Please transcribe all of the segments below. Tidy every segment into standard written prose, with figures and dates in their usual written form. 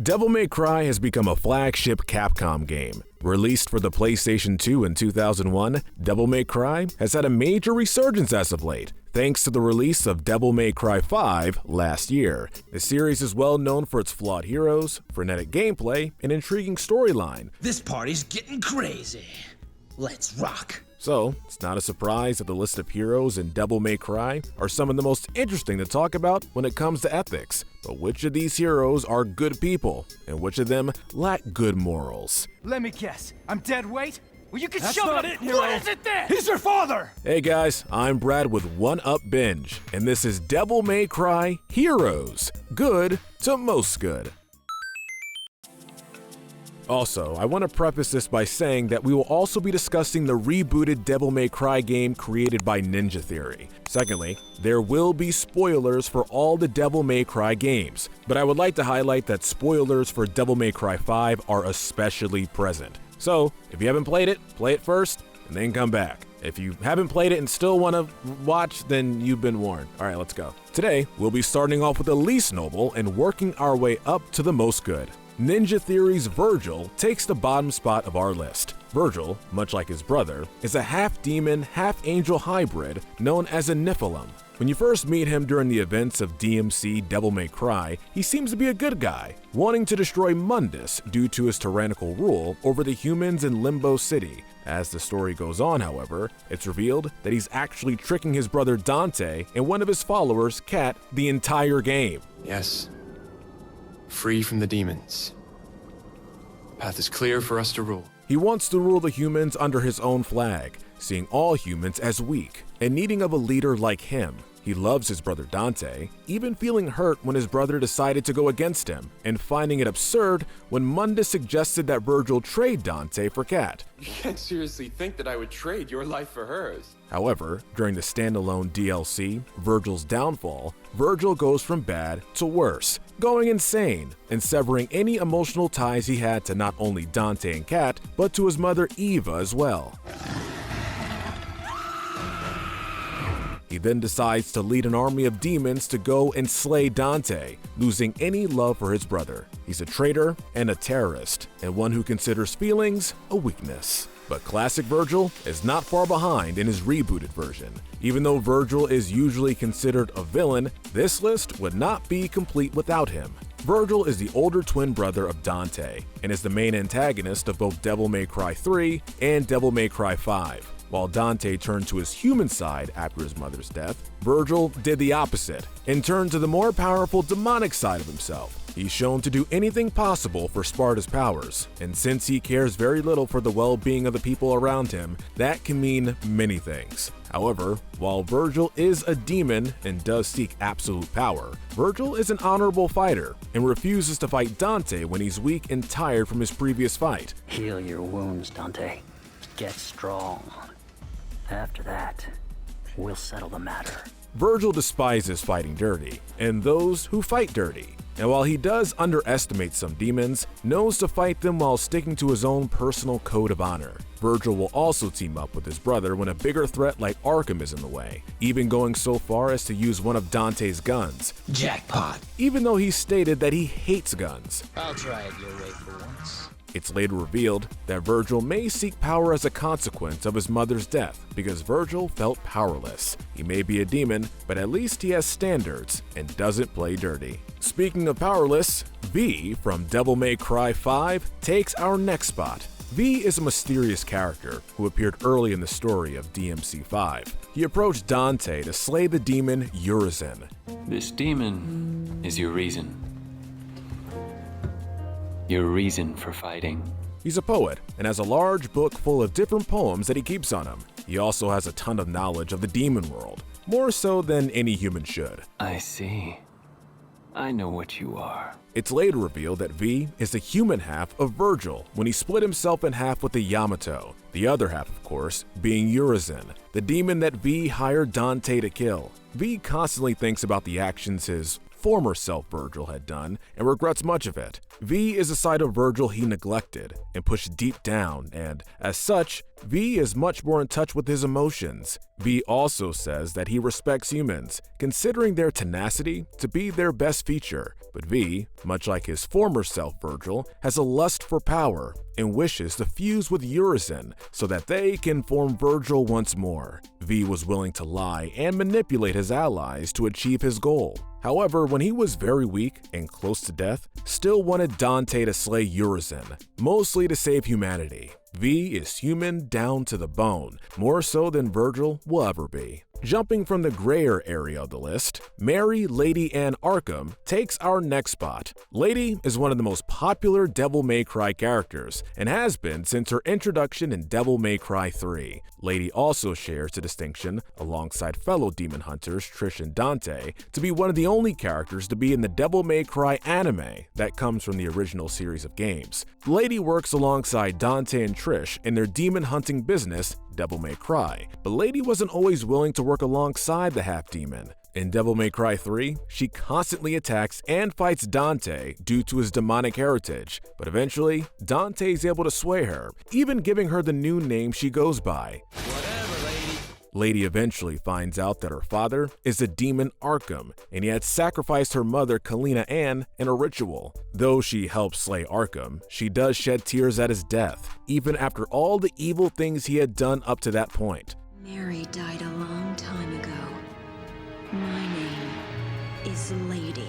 Devil May Cry has become a flagship Capcom game. Released for the PlayStation 2 in 2001, Devil May Cry has had a major resurgence as of late, thanks to the release of Devil May Cry 5 last year. The series is well known for its flawed heroes, frenetic gameplay, and intriguing storyline. This party's getting crazy. Let's rock. So, it's not a surprise that the list of heroes in Devil May Cry are some of the most interesting to talk about when it comes to ethics. But which of these heroes are good people, and which of them lack good morals? Let me guess. I'm dead weight? Well, you can That's shove not it. it, hero. What is it then? He's your father! Hey guys, I'm Brad with One Up Binge, and this is Devil May Cry Heroes. Good to most good. Also, I want to preface this by saying that we will also be discussing the rebooted Devil May Cry game created by Ninja Theory. Secondly, there will be spoilers for all the Devil May Cry games, but I would like to highlight that spoilers for Devil May Cry 5 are especially present. So, if you haven't played it, play it first, and then come back. If you haven't played it and still want to watch, then you've been warned. Alright, let's go. Today, we'll be starting off with the least noble and working our way up to the most good. Ninja Theory's Vergil takes the bottom spot of our list. Vergil, much like his brother, is a half-demon, half-angel hybrid known as a Nephilim. When you first meet him during the events of DMC Devil May Cry, he seems to be a good guy, wanting to destroy Mundus due to his tyrannical rule over the humans in Limbo City. As the story goes on, however, it's revealed that he's actually tricking his brother Dante and one of his followers, Cat, the entire game. Yes. Free from the demons. The path is clear for us to rule. He wants to rule the humans under his own flag, seeing all humans as weak and needing of a leader like him. He loves his brother Dante, even feeling hurt when his brother decided to go against him, and finding it absurd when Mundus suggested that Vergil trade Dante for Cat. You can't seriously think that I would trade your life for hers. However, during the standalone DLC, Vergil's Downfall, Vergil goes from bad to worse, going insane and severing any emotional ties he had to not only Dante and Cat, but to his mother Eva as well. He then decides to lead an army of demons to go and slay Dante, losing any love for his brother. He's a traitor and a terrorist, and one who considers feelings a weakness. But classic Vergil is not far behind in his rebooted version. Even though Vergil is usually considered a villain, this list would not be complete without him. Vergil is the older twin brother of Dante, and is the main antagonist of both Devil May Cry 3 and Devil May Cry 5. While Dante turned to his human side after his mother's death, Vergil did the opposite and turned to the more powerful demonic side of himself. He's shown to do anything possible for Sparta's powers, and since he cares very little for the well-being of the people around him, that can mean many things. However, while Vergil is a demon and does seek absolute power, Vergil is an honorable fighter and refuses to fight Dante when he's weak and tired from his previous fight. Heal your wounds, Dante. Get strong. After that, we'll settle the matter. Vergil despises fighting dirty, and those who fight dirty. And while he does underestimate some demons, knows to fight them while sticking to his own personal code of honor. Vergil will also team up with his brother when a bigger threat like Arkham is in the way, even going so far as to use one of Dante's guns. Jackpot. Even though he stated that he hates guns. I'll try it your way for once. It's later revealed that Vergil may seek power as a consequence of his mother's death, because Vergil felt powerless. He may be a demon, but at least he has standards and doesn't play dirty. Speaking of powerless, V from Devil May Cry 5 takes our next spot. V is a mysterious character who appeared early in the story of DMC 5. He approached Dante to slay the demon Urizen. This demon is your reason. Your reason for fighting. He's a poet and has a large book full of different poems that he keeps on him. He also has a ton of knowledge of the demon world, more so than any human should. I see. I know what you are. It's later revealed that V is the human half of Vergil when he split himself in half with the Yamato, the other half, of course, being Urizen, the demon that V hired Dante to kill. V constantly thinks about the actions his former self Virgil had done and regrets much of it. V is a side of Virgil he neglected and pushed deep down, and as such, V is much more in touch with his emotions. V also says that he respects humans, considering their tenacity to be their best feature. But V, much like his former self Virgil, has a lust for power and wishes to fuse with Urizen so that they can form Virgil once more. V was willing to lie and manipulate his allies to achieve his goal. However, when he was very weak and close to death, still wanted Dante to slay Urizen, mostly to save humanity. V is human down to the bone, more so than Virgil will ever be. Jumping from the grayer area of the list, Mary Lady Anne Arkham takes our next spot. Lady is one of the most popular Devil May Cry characters and has been since her introduction in Devil May Cry 3. Lady also shares the distinction, alongside fellow demon hunters Trish and Dante, to be one of the only characters to be in the Devil May Cry anime that comes from the original series of games. Lady works alongside Dante and Trish in their demon hunting business, Devil May Cry, but Lady wasn't always willing to work alongside the half-demon. In Devil May Cry 3, she constantly attacks and fights Dante due to his demonic heritage, but eventually, Dante is able to sway her, even giving her the new name she goes by. Lady eventually finds out that her father is the demon Arkham, and he had sacrificed her mother Kalina Ann in a ritual. Though she helps slay Arkham, she does shed tears at his death, even after all the evil things he had done up to that point. Mary died a long time ago. My name is Lady.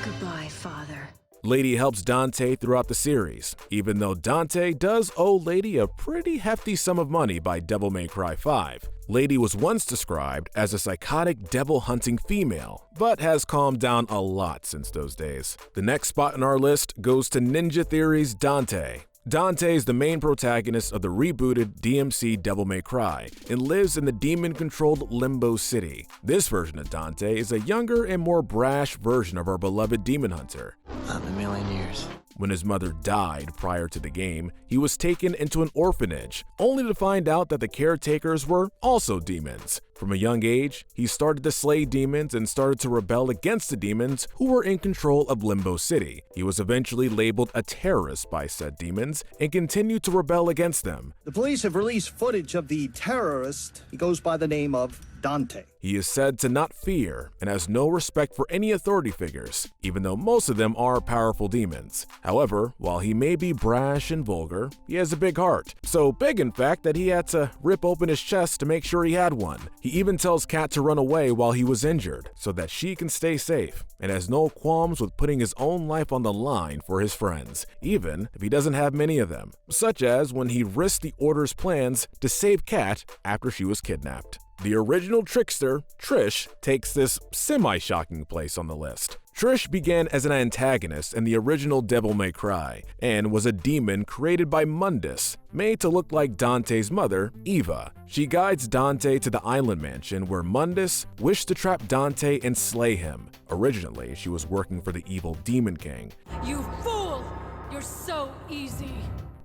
Goodbye, Father. Lady helps Dante throughout the series, even though Dante does owe Lady a pretty hefty sum of money by Devil May Cry 5. Lady was once described as a psychotic devil-hunting female, but has calmed down a lot since those days. The next spot on our list goes to Ninja Theory's Dante. Dante is the main protagonist of the rebooted DMC Devil May Cry and lives in the demon-controlled Limbo City. This version of Dante is a younger and more brash version of our beloved demon hunter. Not in a million years. When his mother died prior to the game, he was taken into an orphanage, only to find out that the caretakers were also demons. From a young age, he started to slay demons and started to rebel against the demons who were in control of Limbo City. He was eventually labeled a terrorist by said demons and continued to rebel against them. The police have released footage of the terrorist. He goes by the name of Dante. He is said to not fear and has no respect for any authority figures, even though most of them are powerful demons. However, while he may be brash and vulgar, he has a big heart. So big, in fact, that he had to rip open his chest to make sure he had one. He even tells Kat to run away while he was injured, so that she can stay safe, and has no qualms with putting his own life on the line for his friends, even if he doesn't have many of them, such as when he risked the Order's plans to save Kat after she was kidnapped. The original trickster, Trish, takes this semi-shocking place on the list. Trish began as an antagonist in the original Devil May Cry and was a demon created by Mundus, made to look like Dante's mother, Eva. She guides Dante to the island mansion where Mundus wished to trap Dante and slay him. Originally, she was working for the evil Demon King. You fool! You're so easy.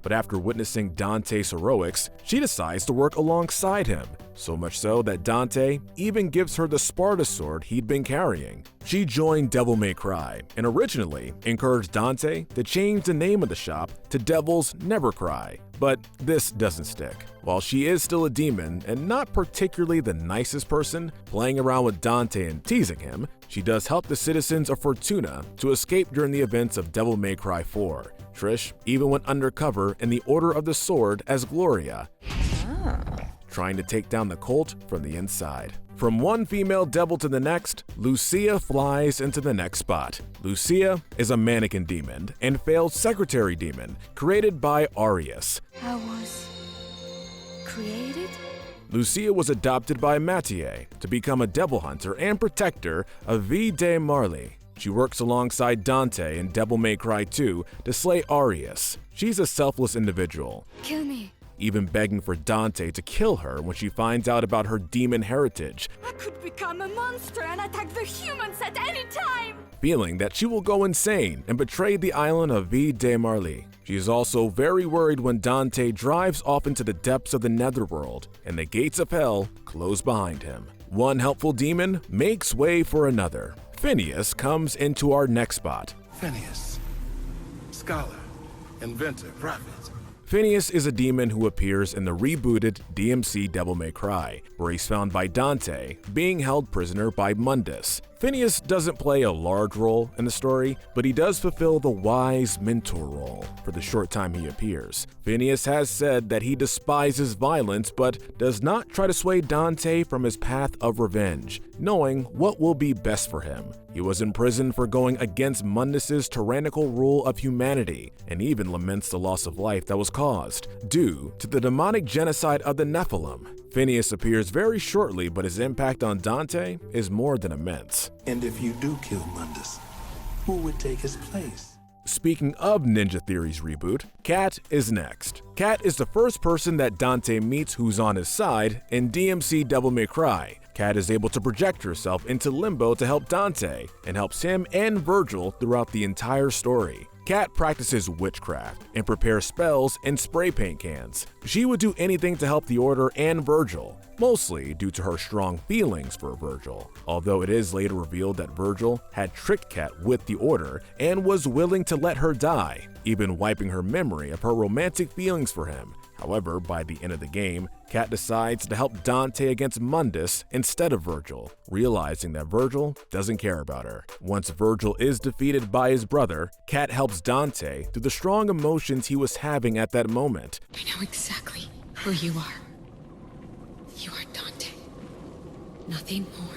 But after witnessing Dante's heroics, she decides to work alongside him, so much so that Dante even gives her the Sparta sword he'd been carrying. She joined Devil May Cry and originally encouraged Dante to change the name of the shop to Devil's Never Cry, but this doesn't stick. While she is still a demon and not particularly the nicest person, playing around with Dante and teasing him, she does help the citizens of Fortuna to escape during the events of Devil May Cry 4. Trish even went undercover in the Order of the Sword as Gloria, trying to take down the cult from the inside. From one female devil to the next, Lucia flies into the next spot. Lucia is a mannequin demon and failed secretary demon created by Arius. I was created? Lucia was adopted by Mathieu to become a devil hunter and protector of V. de Marley. She works alongside Dante in Devil May Cry 2 to slay Arius. She's a selfless individual, Kill me. even begging for Dante to kill her when she finds out about her demon heritage, I could become a monster and attack the humans at any time. feeling that she will go insane and betray the island of V. de Marley. She is also very worried when Dante drives off into the depths of the Netherworld and the gates of hell close behind him. One helpful demon makes way for another. Phineas comes into our next spot. Phineas, scholar, inventor, prophet. Phineas is a demon who appears in the rebooted DMC Devil May Cry, where he's found by Dante, being held prisoner by Mundus. Phineas doesn't play a large role in the story, but he does fulfill the wise mentor role for the short time he appears. Phineas has said that he despises violence, but does not try to sway Dante from his path of revenge, knowing what will be best for him. He was imprisoned for going against Mundus's tyrannical rule of humanity, and even laments the loss of life that was caused due to the demonic genocide of the Nephilim. Phineas appears very shortly, but his impact on Dante is more than immense. And if you do kill Mundus, who would take his place? Speaking of Ninja Theory's reboot, Kat is next. Kat is the first person that Dante meets who's on his side in DMC Devil May Cry. Kat is able to project herself into Limbo to help Dante, and helps him and Virgil throughout the entire story. Kat practices witchcraft and prepares spells in spray paint cans. She would do anything to help the Order and Virgil, mostly due to her strong feelings for Virgil, although it is later revealed that Virgil had tricked Kat with the Order and was willing to let her die, even wiping her memory of her romantic feelings for him. However, by the end of the game, Kat decides to help Dante against Mundus instead of Virgil, realizing that Virgil doesn't care about her. Once Virgil is defeated by his brother, Kat helps Dante through the strong emotions he was having at that moment. I know exactly who you are. You are Dante. Nothing more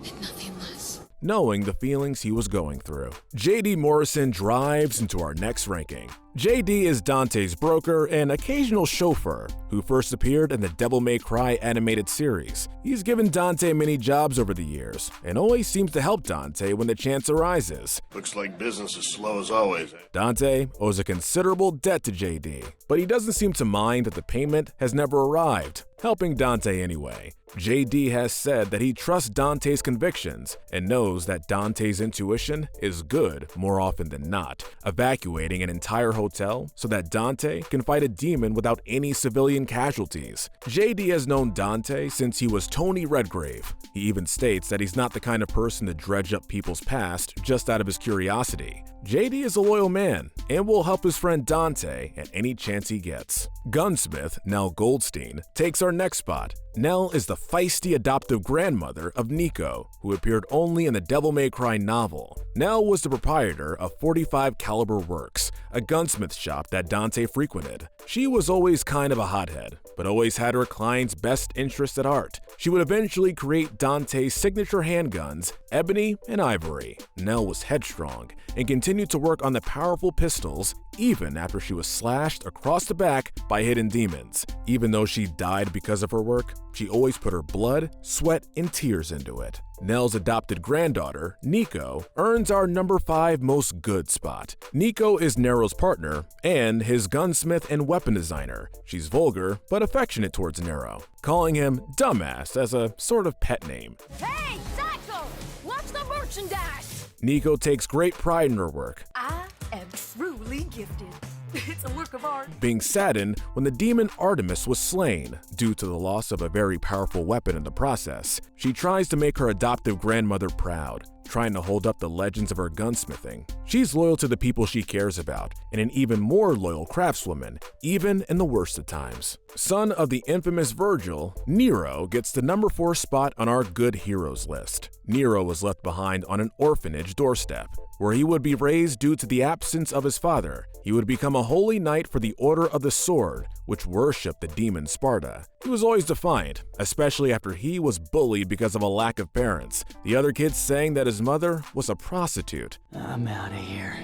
and nothing less. Knowing the feelings he was going through, JD Morrison drives into our next ranking. JD is Dante's broker and occasional chauffeur, who first appeared in the Devil May Cry animated series. He's given Dante many jobs over the years, and always seems to help Dante when the chance arises. Looks like business is slow as always. Dante owes a considerable debt to JD, but he doesn't seem to mind that the payment has never arrived, helping Dante anyway. JD has said that he trusts Dante's convictions and knows that Dante's intuition is good more often than not, evacuating an entire hotel so that Dante can fight a demon without any civilian casualties. JD has known Dante since he was Tony Redgrave. He even states that he's not the kind of person to dredge up people's past just out of his curiosity. JD is a loyal man and will help his friend Dante at any chance he gets. Gunsmith Nell Goldstein takes our next spot. Nell is the feisty adoptive grandmother of Nico, who appeared only in the Devil May Cry novel. Nell was the proprietor of 45 Caliber Works, a gunsmith shop that Dante frequented. She was always kind of a hothead, but always had her client's best interest at heart. She would eventually create Dante's signature handguns, Ebony and Ivory. Nell was headstrong and continued to work on the powerful pistols even after she was slashed across the back by hidden demons. Even though she died because of her work, she always put her blood, sweat, and tears into it. Nell's adopted granddaughter, Nico, earns our number 5 most good spot. Nico is Nero's partner and his gunsmith and weapon designer. She's vulgar but affectionate towards Nero, calling him Dumbass as a sort of pet name. Hey, Psycho! Watch the merchandise! Nico takes great pride in her work. I am truly gifted. It's a work of art. Being saddened when the demon Artemis was slain due to the loss of a very powerful weapon in the process. She tries to make her adoptive grandmother proud, trying to hold up the legends of her gunsmithing. She's loyal to the people she cares about, and an even more loyal craftswoman, even in the worst of times. Son of the infamous Virgil, Nero gets the number 4 spot on our good heroes list. Nero was left behind on an orphanage doorstep, where he would be raised due to the absence of his father. He would become a holy knight for the Order of the Sword, which worshipped the demon Sparta. He was always defiant, especially after he was bullied because of a lack of parents. The other kids saying that his mother was a prostitute. I'm out of here.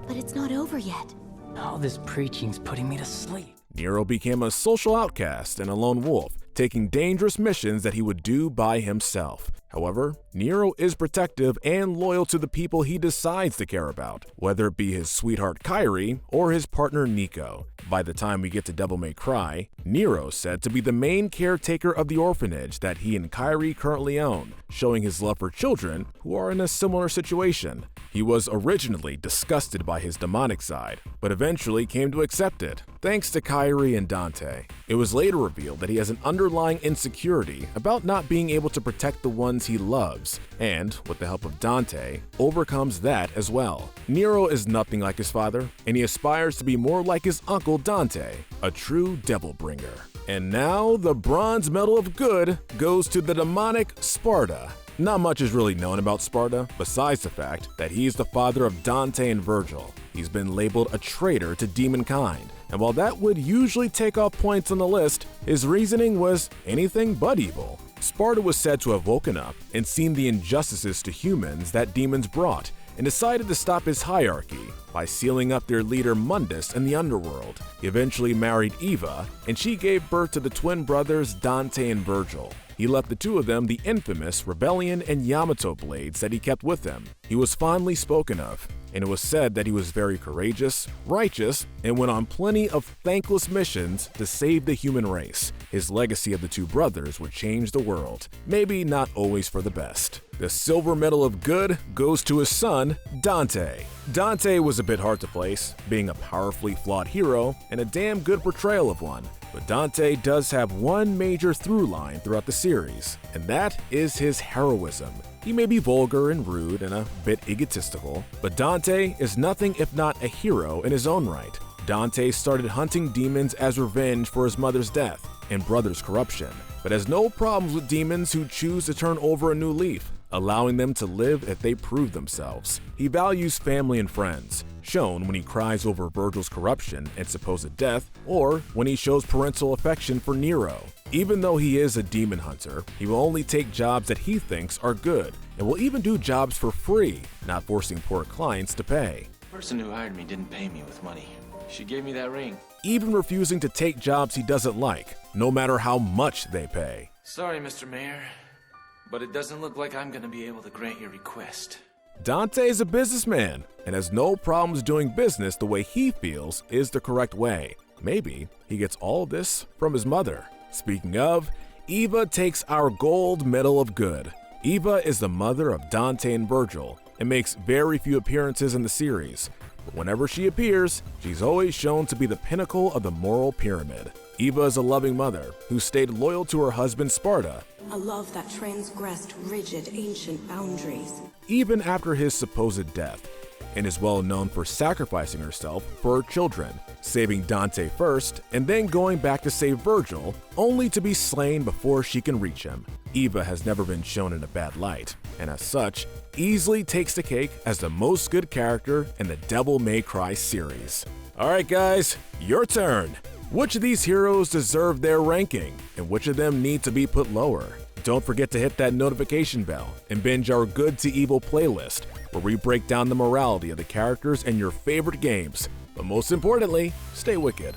But it's not over yet. All this preaching's putting me to sleep. Nero became a social outcast and a lone wolf, taking dangerous missions that he would do by himself. However, Nero is protective and loyal to the people he decides to care about, whether it be his sweetheart Kairi or his partner Nico. By the time we get to Devil May Cry, Nero's said to be the main caretaker of the orphanage that he and Kairi currently own, showing his love for children who are in a similar situation. He was originally disgusted by his demonic side, but eventually came to accept it, thanks to Kairi and Dante. It was later revealed that he has an underlying insecurity about not being able to protect the ones he loves, and, with the help of Dante, overcomes that as well. Nero is nothing like his father, and he aspires to be more like his uncle Dante, a true devil bringer. And now, the Bronze Medal of Good goes to the demonic Sparda. Not much is really known about Sparda, besides the fact that he is the father of Dante and Virgil. He's been labeled a traitor to demonkind, and while that would usually take off points on the list, his reasoning was anything but evil. Sparda was said to have woken up and seen the injustices to humans that demons brought, and decided to stop his hierarchy by sealing up their leader Mundus in the underworld. He eventually married Eva, and she gave birth to the twin brothers Dante and Virgil. He left the two of them the infamous Rebellion and Yamato blades that he kept with him. He was fondly spoken of, and it was said that he was very courageous, righteous, and went on plenty of thankless missions to save the human race. His legacy of the two brothers would change the world, maybe not always for the best. The Silver Medal of Good goes to his son, Dante. Dante was a bit hard to place, being a powerfully flawed hero and a damn good portrayal of one. But Dante does have one major through line throughout the series, and that is his heroism. He may be vulgar and rude and a bit egotistical, but Dante is nothing if not a hero in his own right. Dante started hunting demons as revenge for his mother's death and brother's corruption, but has no problems with demons who choose to turn over a new leaf, allowing them to live if they prove themselves. He values family and friends, shown when he cries over Virgil's corruption and supposed death, or when he shows parental affection for Nero. Even though he is a demon hunter, he will only take jobs that he thinks are good, and will even do jobs for free, not forcing poor clients to pay. The person who hired me didn't pay me with money. She gave me that ring. Even refusing to take jobs he doesn't like, no matter how much they pay. Sorry, Mr. Mayor, but it doesn't look like I'm gonna be able to grant your request. Dante is a businessman and has no problems doing business the way he feels is the correct way. Maybe he gets all of this from his mother. Speaking of, Eva takes our Gold Medal of Good. Eva is the mother of Dante and Virgil and makes very few appearances in the series, but whenever she appears, she's always shown to be the pinnacle of the moral pyramid. Eva is a loving mother who stayed loyal to her husband Sparda, a love that transgressed rigid ancient boundaries, even after his supposed death, and is well known for sacrificing herself for her children, saving Dante first and then going back to save Virgil, only to be slain before she can reach him. Eva has never been shown in a bad light, and as such, easily takes the cake as the most good character in the Devil May Cry series. Alright guys, your turn! Which of these heroes deserve their ranking, and which of them need to be put lower? Don't forget to hit that notification bell and binge our Good to Evil playlist, where we break down the morality of the characters in your favorite games. But most importantly, stay wicked.